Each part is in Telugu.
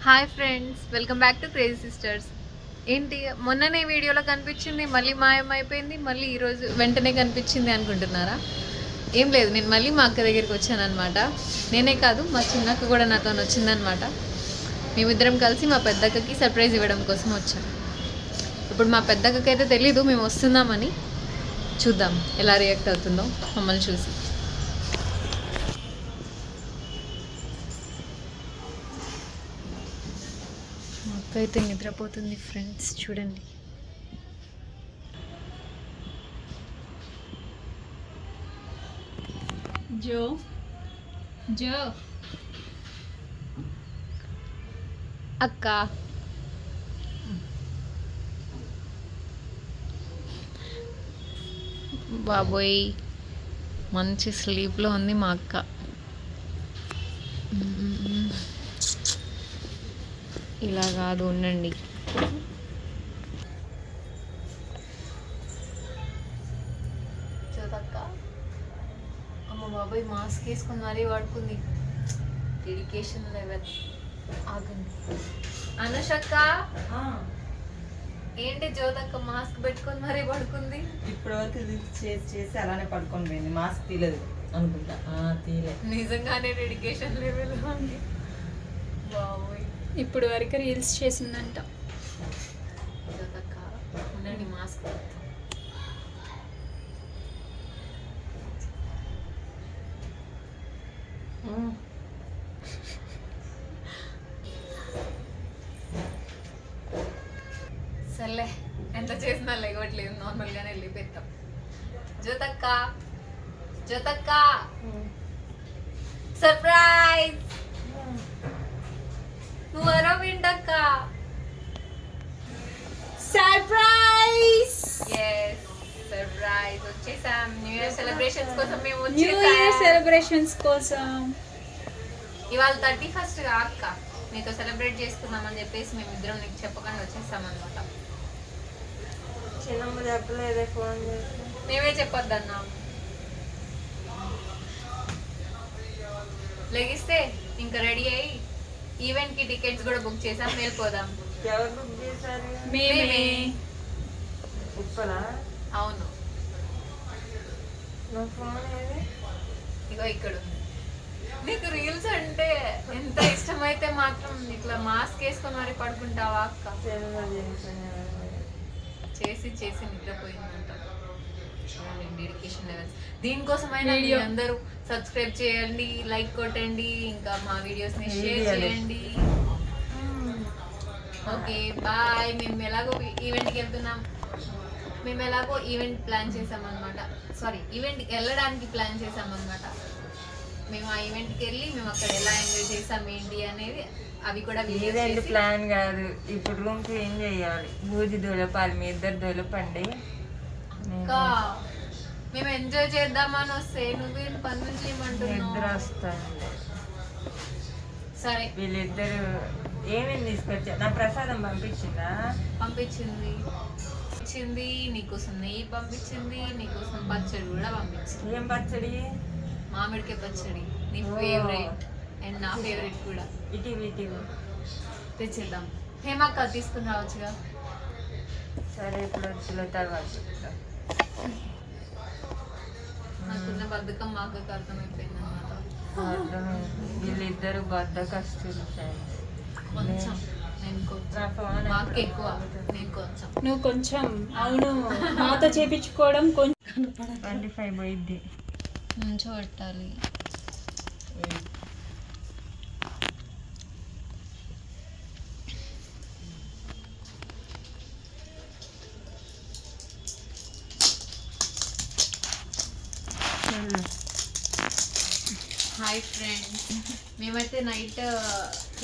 Hi friends, welcome back to crazy sisters. ఏంటి మొన్ననే వీడియోలో కనిపించింది, మళ్ళీ మాయమైపోయింది, మళ్ళీ ఈరోజు వెంటనే కనిపించింది అనుకుంటున్నారా? ఏం లేదు, నేను మళ్ళీ మా అక్క దగ్గరికి వచ్చాను అనమాట. నేనే కాదు, మా చిన్నక్క కూడా నాతో వచ్చిందనమాట. మేమిద్దరం కలిసి మా పెద్దక్కకి సర్ప్రైజ్ ఇవ్వడం కోసం వచ్చాం. ఇప్పుడు మా పెద్దక్కకి అయితే తెలీదు మేము వస్తున్నామని. చూద్దాం ఎలా రియాక్ట్ అవుతుందో మమ్మల్ని చూసి. అక్క అయితే నిద్రపోతుంది ఫ్రెండ్స్, చూడండి. జో జో అక్క బాబోయ్, మంచి స్లీప్లో ఉంది మా అక్క. ఇలా కాదు, ఉండండి. చూదక్క, అమ్మ బాబాయ్ మాస్క్ వేసుకుని మరీ పడుకుంది. Dedication level. ఆగండి అనుషక్క, ఏంటి జ్యోతక్క మాస్క్ పెట్టుకొని మరీ పడుకుంది? ఇప్పటి వరకు చేసి అలానే పడుకొని పోయింది. మాస్క్ తీయలేదు అనుకుంటా. తీయలే. నిజంగానే డెడికేషన్ లెవెల్ ఉంది బాబోయ్. ఇప్పుడు వరకు రీల్స్ చేసిందంట. జ్యోతక్క ఉండండి, మాస్క్ సర్లే, ఎంత చేసినా లేవట్లేదు, నార్మల్గానే వెళ్ళిపోతాం. జ్యోతక్క, జ్యోతక్క సర్ప్రైజ్. నువ్వు వరో వింటక్క. సర్ప్రైజ్! ఎస్, సర్ప్రైజ్ వచ్చేసాం. న్యూ ఇయర్ సెలబ్రేషన్స్ కోసం మేము న్యూ ఇయర్ సెలబ్రేషన్స్ కోసం. ఇవాళ 31st అక్క, నీతో సెలబ్రేట్ చేసుకుందామని చెప్పేసి మేము ఇద్దరం నీకు చెప్పకుండా వచ్చేసాం అనమాట. చిన్నమ్మ చెప్పలేదే, ఫోన్ చేసి. మేమే చెప్పొద్దన్నాం. లెగిస్తే ఇంకా రెడీ అయ్యి ఈవెంట్ కి టికెట్స్ కూడా బుక్ చేసాం, వెళ్ళిపోదాం. ఎవరు బుక్ చేశారు? మేమే. ఉప్పలా? అవును, నా ఫోన్ ఏది? ఇగో ఇక్కడ ఉంది. నీకు రీల్స్ అంటే ఎంత ఇష్టమైతే మాత్రం ఇట్లా మాస్క్ వేసుకొని మరి పడుకుంటావా అక్క? చేసి చేసి నిద్రపోయిందంట. Dedication levels. దీనికోసమైనా మీరు అందరూ సబ్స్క్రైబ్ చేయండి, లైక్ కొట్టండి, ఇంకా మా వీడియోస్ ని షేర్ చేయండి. Okay bye. మేము ఎలాగో ఈవెంట్కి వెళ్తున్నాం, మేము ఎలాగో ఈవెంట్ ప్లాన్ చేసామన్నమాట. సారీ, ఈవెంట్కి వెళ్ళడానికి ప్లాన్ చేసామన్నమాట. మేము ఆ ఈవెంట్కి వెళ్ళి మేము అక్కడ ఎలా ఎంజాయ్ చేసాం ఏంటి అనేది అవి కూడా ఈవెంట్ ప్లాన్ కాదు, ఇప్పుడు రూమ్ క్లీన్ చేయాలి. బూజి దొలపాలి, మీ ఇద్దరు దొలపండి. ఇంకా మేము ఎంజాయ్ చేద్దామని వస్తే నువ్వేం పని నుంచి నిద్ర ఏమంటున్నావు? వస్తుంది. సరే, వీళ్ళిద్దరు ఏమేమి తీసుకొచ్చా? నా ప్రసాదం పంపించిందా? పంపించింది. ఇచ్చింది నీకోసం, నెయ్యి పంపించింది నీకోసం, పచ్చడి కూడా పంపించింది. ఏం పచ్చడి? మామిడికాయ పచ్చడి, నీ ఫేవరెట్ అండ్ నా ఫేవరెట్ కూడా. ఇటీవి తెచ్చేద్దాం. హేమక్క తీసుకుని రావచ్చుగా. సరే, ఇప్పుడు వచ్చిన తర్వాత చెప్తా. నాకున్న బద్ధకం మా అక్కకి అర్థమైపోయింది అన్నమాట. వీళ్ళిద్దరు బద్దకస్తులు. కొంచెం నేను కొంచెం, మా అక్క ఎక్కువ, నేను కొంచెం. నువ్వు కొంచెం. అవును, మాతో చేపించుకోవడం కొంచెం. 25 పోయిద్ది. నుంచో పెట్టాలి. హాయ్ ఫ్రెండ్స్, మేమైతే నైట్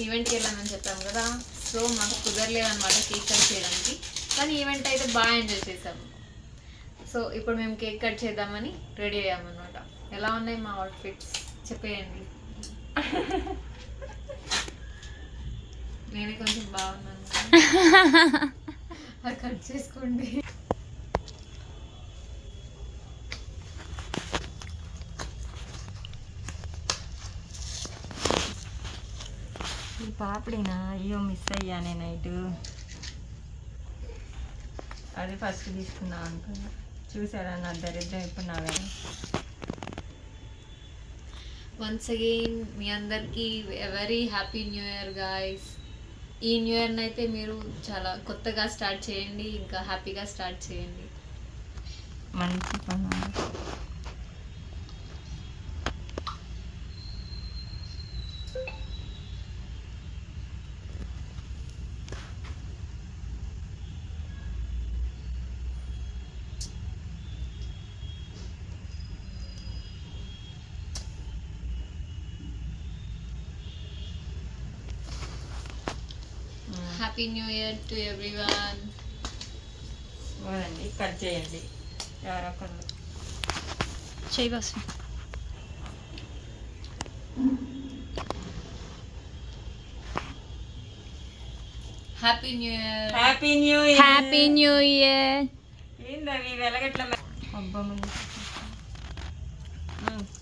ఈవెంట్కి వెళ్ళామని చెప్పాము కదా. సో మాకు కుదరలేదన్నమాట కేక్ కట్ చేయడానికి, కానీ ఈవెంట్ అయితే బాగా ఎంజాయ్ చేసాము. సో ఇప్పుడు మేము కేక్ కట్ చేద్దామని రెడీ అయ్యామన్నమాట. ఎలా ఉన్నాయి మా అవుట్ఫిట్స్ చెప్పేయండి. నేనే కొంచెం బాగున్నాను, అది కట్ చేసుకోండి. పాపడినా అయ్యో మిస్ అయ్యానే నైట్. అది ఫస్ట్ తీసుకుందాం అనుకున్నా. చూసారా నా దరిద్రం ఇప్పుడు నా వేరే. వన్స్ అగైన్ మీ అందరికీ very happy new year guys. ఈ న్యూ ఇయర్ని అయితే మీరు చాలా కొత్తగా స్టార్ట్ చేయండి, ఇంకా హ్యాపీగా స్టార్ట్ చేయండి. మంచి పని. Happy new year to everyone. చూడండి, కట్ చేయండి ఎవరొకరు. చేయి బస్. Happy new year. Happy new year. Happy new year. ఏందవి వెలగట్ల అబ్బా ముందు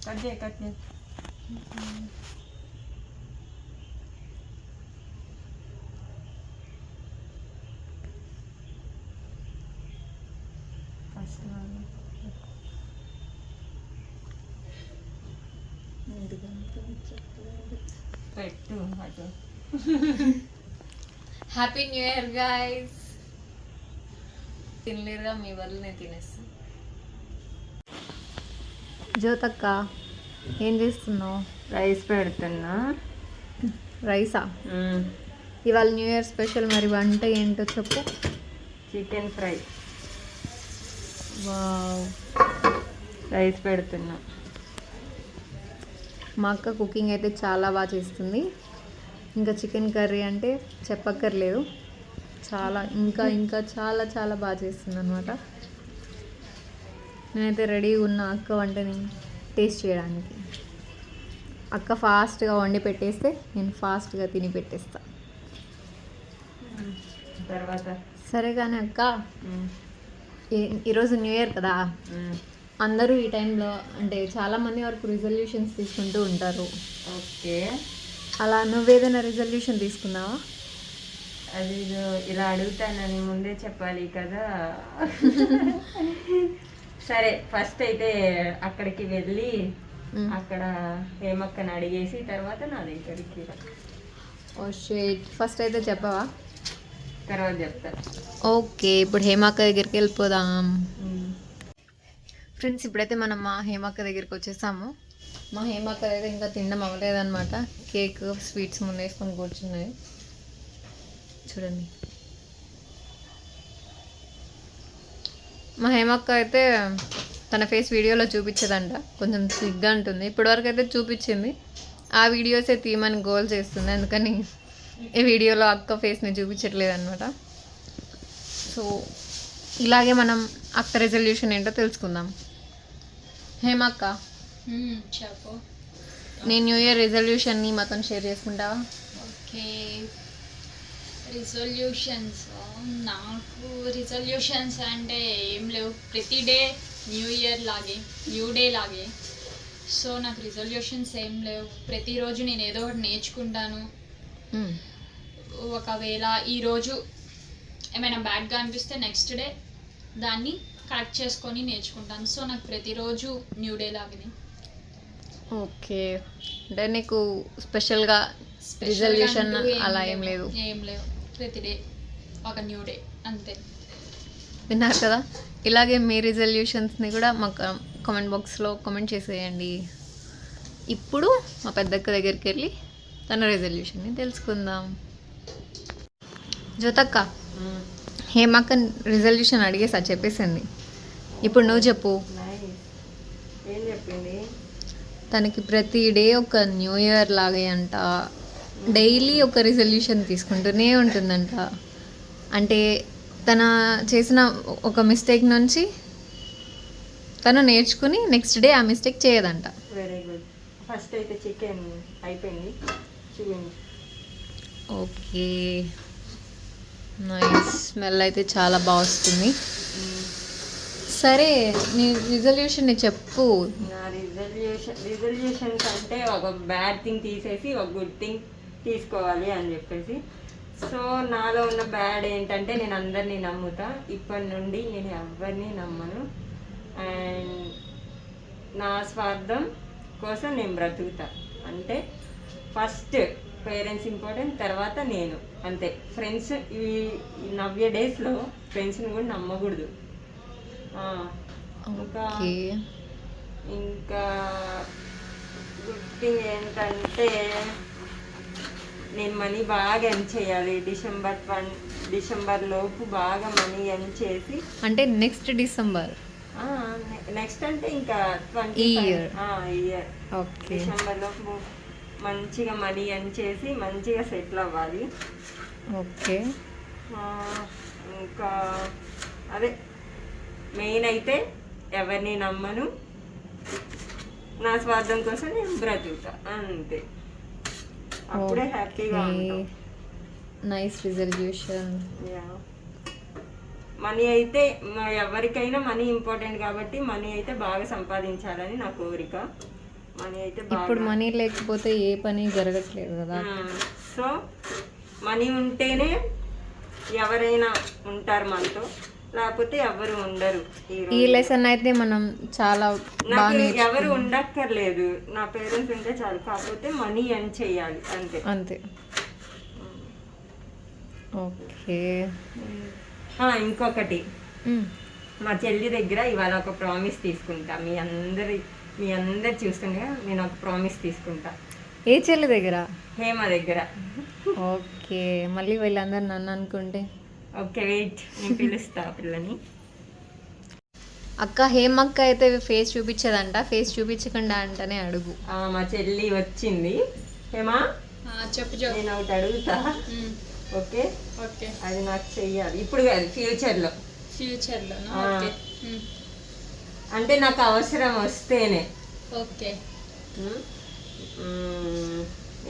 కట్ చేయి కట్ చేయి. పెట్టు అటు. Happy new year guys. తినలేరుగా, మీ వల్ల నేను తినేస్తాను. జ్యోతక్క ఏం చేస్తున్నావు? రైస్ పెడుతున్నా. రైసా? ఇవాళ న్యూ ఇయర్ స్పెషల్, మరి వంట ఏంటో చెప్పు. Chicken fry. వావ్. రైస్ పెడుతున్నా. మా అక్క కుకింగ్ అయితే చాలా బాగా చేస్తుంది. ఇంకా చికెన్ కర్రీ అంటే చెప్పక్కర్లేదు, చాలా ఇంకా ఇంకా చాలా చాలా బాగా చేస్తుంది అనమాట. నేనైతే రెడీగా ఉన్న అక్క వంటని టేస్ట్ చేయడానికి. అక్క ఫాస్ట్గా వండి పెట్టేస్తే నేను ఫాస్ట్గా తిని పెట్టేస్తా. తర్వాత సరే కానీ అక్క, ఈరోజు న్యూ ఇయర్ కదా, అందరూ ఈ టైంలో అంటే చాలామంది వరకు రిజల్యూషన్స్ తీసుకుంటూ ఉంటారు. ఓకే, అలా నువ్వేదైనా రిజల్యూషన్ తీసుకున్నావా? అది ఇలా అడుగుతానని ముందే చెప్పాలి కదా. సరే, ఫస్ట్ అయితే అక్కడికి వెళ్ళి అక్కడ హేమక్కని అడిగేసి తర్వాత నా దగ్గరికి. ఓ షేట్, ఫస్ట్ అయితే చెప్పవా? తర్వాత చెప్తా. ఓకే, ఇప్పుడు హేమక్క దగ్గరికి వెళ్ళిపోదాం. ఫ్రెండ్స్, ఇప్పుడైతే మనం మా హేమక్క దగ్గరికి వచ్చేసాము. మా హేమక్క అయితే ఇంకా తినడం అవ్వలేదన్నమాట. కేక్ స్వీట్స్ ముందు వేసుకొని కూర్చున్నాయి చూడండి. మా హేమక్క అయితే తన ఫేస్ వీడియోలో చూపించదంట, కొంచెం సిగ్గా ఉంటుంది. ఇప్పటివరకు అయితే చూపించింది, ఆ వీడియోసే తీయమని గోల్ చేస్తుంది. అందుకని ఈ వీడియోలో అక్క ఫేస్ని చూపించట్లేదు అనమాట. సో ఇలాగే మనం అక్క రెజల్యూషన్ ఏంటో తెలుసుకుందాం. హేమక్క, చెప్పు. నీ న్యూ ఇయర్ రెజల్యూషన్ని మాతో షేర్ చేసుకుంటావా? Okay, resolutions. నాకు రిజల్యూషన్స్ అంటే ఏం లేవు, ప్రతి డే న్యూ ఇయర్ లాగే, న్యూ డే లాగే. సో నాకు రిజల్యూషన్స్ ఏం లేవు. ప్రతిరోజు నేను ఏదో ఒకటి నేర్చుకుంటాను. ఒకవేళ ఈరోజు ఏమైనా బ్యాడ్గా అనిపిస్తే నెక్స్ట్ డే దాన్ని కరెక్ట్ చేసుకొని నేర్చుకుంటాను. సో నాకు ప్రతిరోజు న్యూ డే లాగానే. ఓకే, అంటే నీకు స్పెషల్గా రిజల్యూషన్ అలా ఏం లేదు? ఏం లేవు, ప్రతి డే ఒక న్యూ డే అంతే. విన్నారు కదా, ఇలాగే మీ రిజల్యూషన్స్ని కూడా మాకు కామెంట్ బాక్స్లో కామెంట్ చేసేయండి. ఇప్పుడు మా పెద్దక్క దగ్గరికి వెళ్ళి తన రెజల్యూషన్ని తెలుసుకుందాం. జ్యోతక్క, హేమక్క రెజల్యూషన్ అడిగేసా చెప్పేసింది. ఇప్పుడు నువ్వు చెప్పు. ఏం చెప్పింది? తనకి ప్రతి డే ఒక న్యూ ఇయర్ లాగే అంట, డైలీ ఒక రిజల్యూషన్ తీసుకుంటూనే ఉంటుందంట. అంటే తన చేసిన ఒక మిస్టేక్ నుంచి తను నేర్చుకుని నెక్స్ట్ డే ఆ మిస్టేక్ చేయదంట. Very good. ఫస్ట్ అయితే చికెన్ అయిపోయింది, చూడండి. Okay, nice. స్మెల్ అయితే చాలా బాగా వస్తుంది. సరే, నీ రిజల్యూషన్ని చెప్పు. నా రిజల్యూషన్స్ అంటే ఒక బ్యాడ్ థింగ్ తీసేసి ఒక గుడ్ థింగ్ తీసుకోవాలి అని చెప్పేసి. సో నాలో ఉన్న బ్యాడ్ ఏంటంటే నేను అందరినీ నమ్ముతా. ఇప్పటి నుండి నేను ఎవరిని నమ్మను. అండ్ నా స్వార్థం కోసం నేను బ్రతుకుతా. అంటే ఫస్ట్ పేరెంట్స్ ఇంపార్టెంట్, తర్వాత నేను, అంతే. ఫ్రెండ్స్ ఈ నవ్య డేస్లో ఫ్రెండ్స్ని కూడా నమ్మకూడదు. ఇంకా ఇంకా గుడ్ థింగ్ ఏంటంటే నేను మనీ బాగా ఎర్న్ చేయాలి. డిసెంబర్ లోపు బాగా మనీ ఎర్న్ చేసి, అంటే నెక్స్ట్ డిసెంబర్, నెక్స్ట్ అంటే ఇంకా ఇయర్ ఓకే, డిసెంబర్ లోపు మంచిగా మనీ ఎర్న్ చేసి మంచిగా సెటిల్ అవ్వాలి. ఓకే. ఇంకా అదే మెయిన్ అయితే ఎవరిని నమ్మను, నా స్వార్థం కోసం నేను బ్రతుకుతా, అంతే. అప్పుడే హ్యాపీగా ఉంటాం. Nice resolution. మనీ అయితే ఎవరికైనా మనీ ఇంపార్టెంట్ కాబట్టి మనీ అయితే బాగా సంపాదించాలని నా కోరిక. మనీ అయితే ఇప్పుడు మనీ లేకపోతే ఏ పని జరగట్లేదు కదా. సో మనీ ఉంటేనే ఎవరైనా ఉంటారు మనతో, లేకపోతే ఎవరు ఉండరు. ఈ లెసన్ అయితే మనం చాలా నాకు ఎవరు ఉండక్కర్లేదు, నా పేరెంట్స్ ఉంటే చాలు. కాకపోతే మనీ ఎర్న్ చేయాలి, అంతే అంతే. ఓకే. ఇంకొకటి, మా చెల్లి దగ్గర ఇవాళ ఒక ప్రామిస్ తీసుకుంటా. మీ అందరు చూస్తుండగా నేను ఒక ప్రామిస్ తీసుకుంటా. ఏ చెల్లి దగ్గర? హేమ దగ్గర. ఓకే. మళ్ళీ వీళ్ళందరూ నన్ను అనుకుంటే ఓకే, వెయిట్, నేను పిలుస్తా పిల్లని. అక్క హేమక్క అయితే ఫేస్ చూపించదంట, ఫేస్ చూపించకుండా అంటనే అడుగు. మా చెల్లి వచ్చింది. హేమా చెప్పు. నేను ఒకటి అడుగుతా, ఓకే? ఓకే, అది నాకు చెయ్యాలి. ఇప్పుడు కాదు, ఫ్యూచర్లో. ఓకే. అంటే నాకు అవసరం వస్తేనే. ఓకే.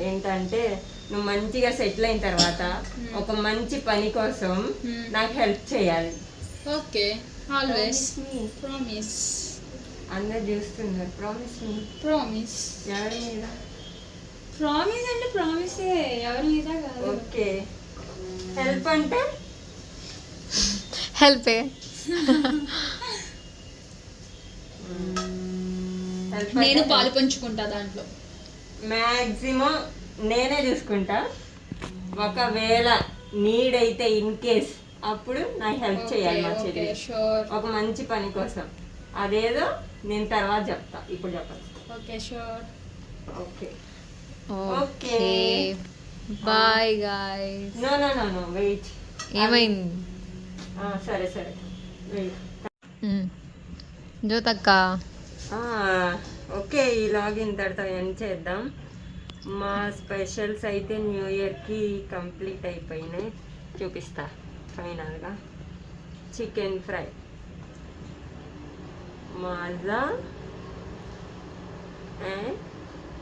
ఏంటంటే నువ్వు మంచిగా సెటిల్ అయిన తర్వాత ఒక మంచి పని కోసం నాకు హెల్ప్ చేయాలి. Okay, always promise. అందరు చూస్తున్నారు. ప్రామిస్ ఎవరి మీద? ప్రామిస్ అంటే ప్రామిసే, ఎవరి మీద కాదు. ఓకే. హెల్ప్ అంటే హెల్పే. నేను పాలు పంచుకుంటా దాంట్లో. మ్యాక్సిమం నేనే చూసుకుంటా. ఒకవేళ నీడ్ అయితే ఇన్ కేస్ అప్పుడు నాకు హెల్ప్ చేయాలి మా చెల్లి, ఒక మంచి పని కోసం. అదేదో నేను తర్వాత చెప్తా, ఇప్పుడు చెప్పను. Okay, sure. Okay. Okay, bye guys. No wait. ఏమైంది? సరే వెయిట్. జ్యోతక్క. ఓకే, ఈ లాగిన్ తర్వాత ఎండ్ చేద్దాం. మా స్పెషల్స్ అయితే న్యూ ఇయర్కి కంప్లీట్ అయిపోయినాయి. చూపిస్తా ఫైనల్గా. Chicken fry, Maaza and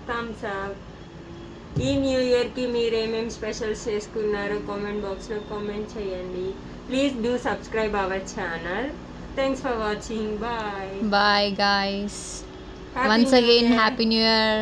Thums Up. ఈ న్యూ ఇయర్కి మీరు ఏమేమి స్పెషల్స్ చేసుకున్నారో కామెంట్ బాక్స్లో కామెంట్ చేయండి. Please do subscribe our channel. Thanks for watching. Bye. Bye guys. Happy Once New again, Year. Happy New Year.